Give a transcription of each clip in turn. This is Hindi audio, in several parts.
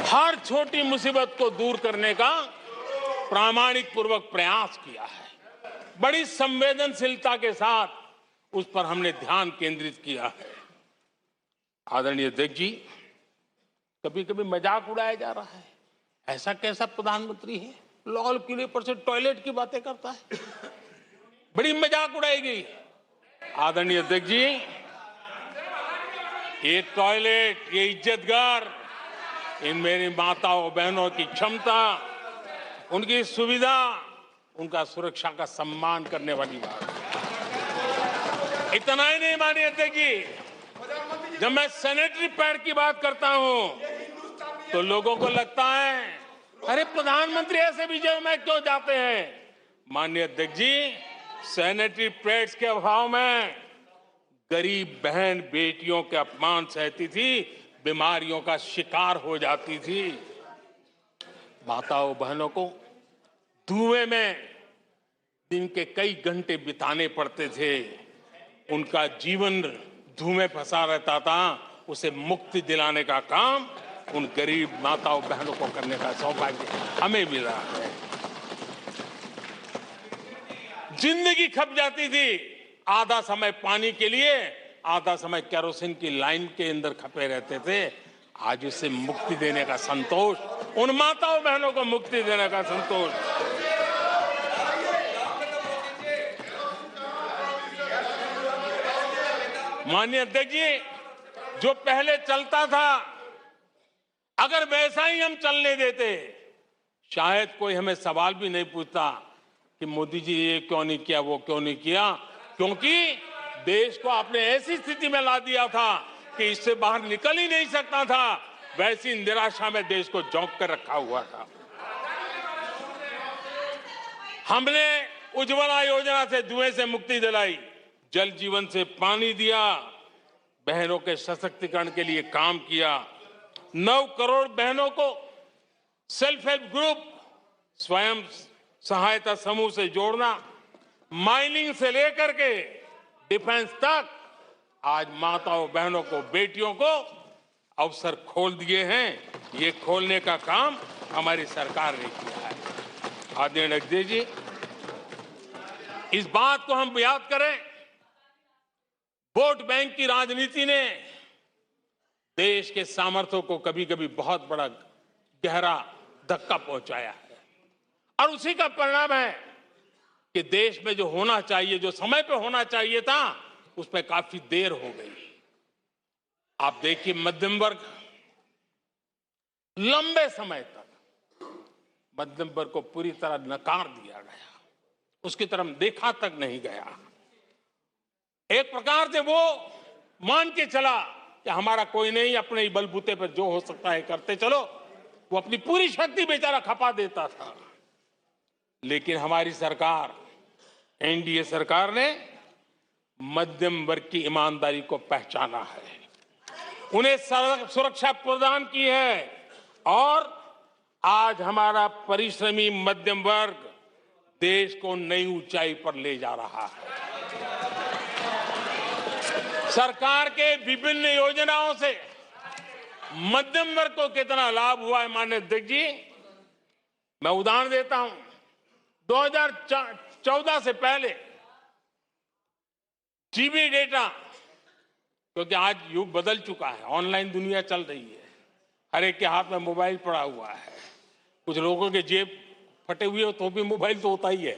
हर छोटी मुसीबत को दूर करने का प्रामाणिक पूर्वक प्रयास किया है। बड़ी संवेदनशीलता के साथ उस पर हमने ध्यान केंद्रित किया है। आदरणीय अध्यक्ष जी, कभी कभी मजाक उड़ाया जा रहा है, ऐसा कैसा प्रधानमंत्री है लाल किले पर से टॉयलेट की बातें करता है, बड़ी मजाक उड़ाई गई। आदरणीय अध्यक्ष जी, ये टॉयलेट, ये इज्जतगार, इन मेरी माताओं बहनों की क्षमता, उनकी सुविधा, उनका सुरक्षा का सम्मान करने वाली बात है। इतना ही नहीं मानिए अध्यक्ष जी, जब मैं सैनिटरी पैड की बात करता हूं तो लोगों को लगता है अरे प्रधानमंत्री ऐसे विजय में क्यों जाते हैं। माननीय अध्यक्ष जी, सैनिटरी पैड्स के अभाव में गरीब बहन बेटियों के अपमान सहती थी, बीमारियों का शिकार हो जाती थी। माताओं बहनों को धुएं में दिन के कई घंटे बिताने पड़ते थे, उनका जीवन धुएं फंसा रहता था, उसे मुक्ति दिलाने का काम उन गरीब माताओं बहनों को करने का सौभाग्य हमें मिला है। जिंदगी खप जाती थी, आधा समय पानी के लिए, आधा समय केरोसिन की लाइन के अंदर खपे रहते थे। आज उसे मुक्ति देने का संतोष, उन माताओं बहनों को मुक्ति देने का संतोष। माननीय अध्यक्ष जी, जो पहले चलता था अगर वैसा ही हम चलने देते, शायद कोई हमें सवाल भी नहीं पूछता कि मोदी जी ये क्यों नहीं किया, वो क्यों नहीं किया, क्योंकि देश को आपने ऐसी स्थिति में ला दिया था कि इससे बाहर निकल ही नहीं सकता था। वैसी निराशा में देश को झोंक कर रखा हुआ था। हमने उज्ज्वला योजना से धुएं से मुक्ति दिलाई, जल जीवन से पानी दिया, बहनों के सशक्तिकरण के लिए काम किया। 9 करोड़ बहनों को सेल्फ हेल्प ग्रुप, स्वयं सहायता समूह से जोड़ना, माइनिंग से लेकर के डिफेंस तक, आज माताओं बहनों को, बेटियों को अवसर खोल दिए हैं। ये खोलने का काम हमारी सरकार ने किया है। आदरणीय अध्यक्ष जी, इस बात को हम याद करें, वोट बैंक की राजनीति ने देश के सामर्थ्य को कभी कभी बहुत बड़ा गहरा धक्का पहुंचाया है, और उसी का परिणाम है कि देश में जो होना चाहिए, जो समय पे होना चाहिए था, उसमें काफी देर हो गई। आप देखिए, मध्यम वर्ग, लंबे समय तक मध्यम वर्ग को पूरी तरह नकार दिया गया, उसकी तरफ देखा तक नहीं गया। एक प्रकार से वो मान के चला कि हमारा कोई नहीं, अपने ही बलबूते पर जो हो सकता है करते चलो। वो अपनी पूरी शक्ति बेचारा खपा देता था। लेकिन हमारी सरकार, एनडीए सरकार ने मध्यम वर्ग की ईमानदारी को पहचाना है, उन्हें सुरक्षा प्रदान की है, और आज हमारा परिश्रमी मध्यम वर्ग देश को नई ऊंचाई पर ले जा रहा है। सरकार के विभिन्न योजनाओं से मध्यम वर्ग को कितना लाभ हुआ है, माननीय अध्यक्ष जी, मैं उदाहरण देता हूं। 2014 से पहले जीबी डेटा, क्योंकि आज युग बदल चुका है, ऑनलाइन दुनिया चल रही है, हर एक के हाथ में मोबाइल पड़ा हुआ है, कुछ लोगों के जेब फटे हुए हो तो भी मोबाइल तो होता ही है।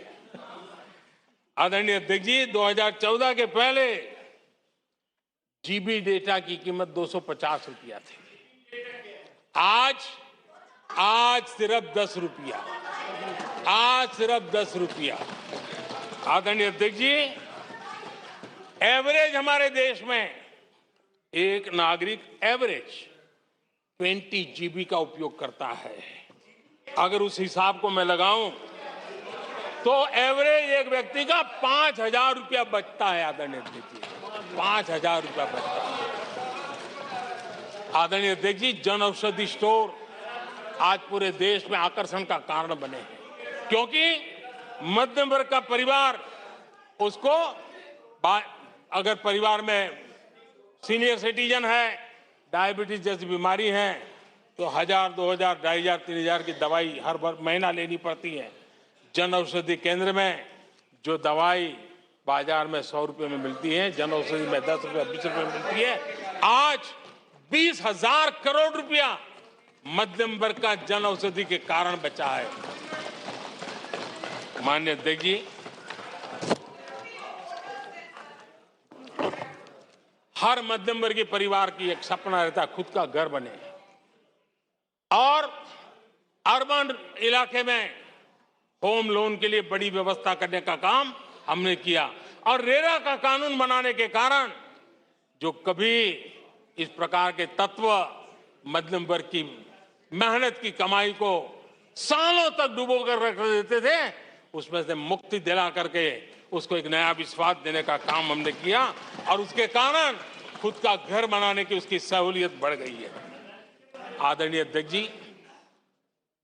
आदरणीय अध्यक्ष जी, 2014 के पहले जीबी डेटा की कीमत 250 रुपया थी, आज सिर्फ 10 रुपया, आज सिर्फ 10 रुपया। आदरणीय अध्यक्ष जी, एवरेज हमारे देश में एक नागरिक एवरेज 20 जीबी का उपयोग करता है। अगर उस हिसाब को मैं लगाऊं तो एवरेज एक व्यक्ति का 5,000 रुपया बचता है। आदरणीय अध्यक्ष जी, 5,000 रुपया बचता है। आदरणीय अध्यक्ष जी, जन औषधि स्टोर आज पूरे देश में आकर्षण का कारण बने हैं, क्योंकि मध्यम वर्ग का परिवार, उसको अगर परिवार में सीनियर सिटीजन है, डायबिटीज जैसी बीमारी है, तो 1000, 2000, 2500, 3000 की दवाई हर महीना लेनी पड़ती है। जन औषधि केंद्र में जो दवाई बाजार में 100 रुपए में मिलती है, जन औषधि में 10 रुपए 20 रुपए में मिलती है। आज 20,000 करोड़ रुपया मध्यम वर्ग का जन औषधि के कारण बचा है। माननीय अध्यक्ष जी, हर मध्यम वर्गीय परिवार की एक सपना रहता है खुद का घर बने, और अर्बन इलाके में होम लोन के लिए बड़ी व्यवस्था करने का काम हमने किया। और रेरा का कानून बनाने के कारण जो कभी इस प्रकार के तत्व मध्यम वर्ग की मेहनत की कमाई को सालों तक डुबो कर रख देते थे, उसमें से मुक्ति दिला करके उसको एक नया विश्वास देने का काम हमने किया, और उसके कारण खुद का घर बनाने की उसकी सहूलियत बढ़ गई है। आदरणीय अध्यक्ष जी,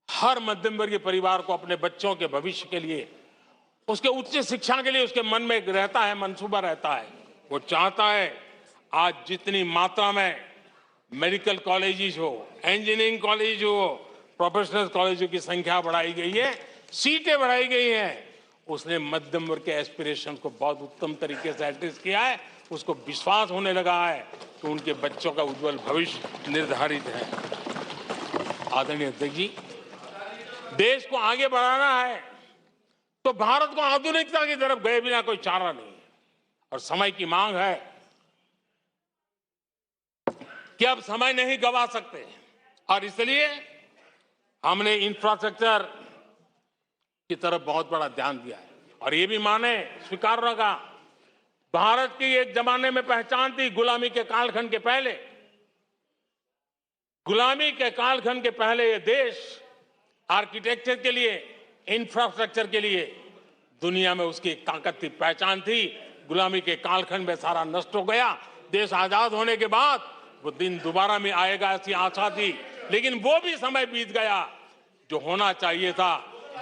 हर मध्यम वर्गीय परिवार को अपने बच्चों के भविष्य के लिए, उसके उच्च शिक्षा के लिए उसके मन में एक रहता है, मंसूबा रहता है। वो चाहता है आज जितनी मात्रा में मेडिकल कॉलेजेस हो, इंजीनियरिंग कॉलेज हो, प्रोफेशनल कॉलेजों की संख्या बढ़ाई गई है, सीटें बढ़ाई गई हैं, उसने मध्यम वर्ग के एस्पिरेशन को बहुत उत्तम तरीके से एड्रेस किया है। उसको विश्वास होने लगा है कि उनके बच्चों का उज्जवल भविष्य निर्धारित है। आदरणीय अध्यक्ष जी, देश को आगे बढ़ाना है तो भारत को आधुनिकता की तरफ गए बिना कोई चारा नहीं है, और समय की मांग है कि अब समय नहीं गवा सकते, और इसलिए हमने इंफ्रास्ट्रक्चर की तरफ बहुत बड़ा ध्यान दिया है। और ये भी माने स्वीकार रखा, भारत की एक जमाने में पहचान थी गुलामी के कालखंड के पहले। गुलामी के कालखंड के पहले ये देश आर्किटेक्चर के लिए, इंफ्रास्ट्रक्चर के लिए दुनिया में उसकी एक ताकत थी, पहचान थी। गुलामी के कालखंड में सारा नष्ट हो गया। देश आजाद होने के बाद वो दिन दोबारा में आएगा ऐसी आशा थी, लेकिन वो भी समय बीत गया। जो होना चाहिए था,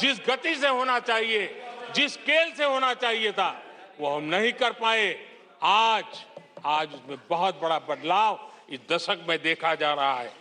जिस गति से होना चाहिए, जिस स्केल से होना चाहिए था, वो हम नहीं कर पाए। आज उसमें बहुत बड़ा बदलाव इस दशक में देखा जा रहा है।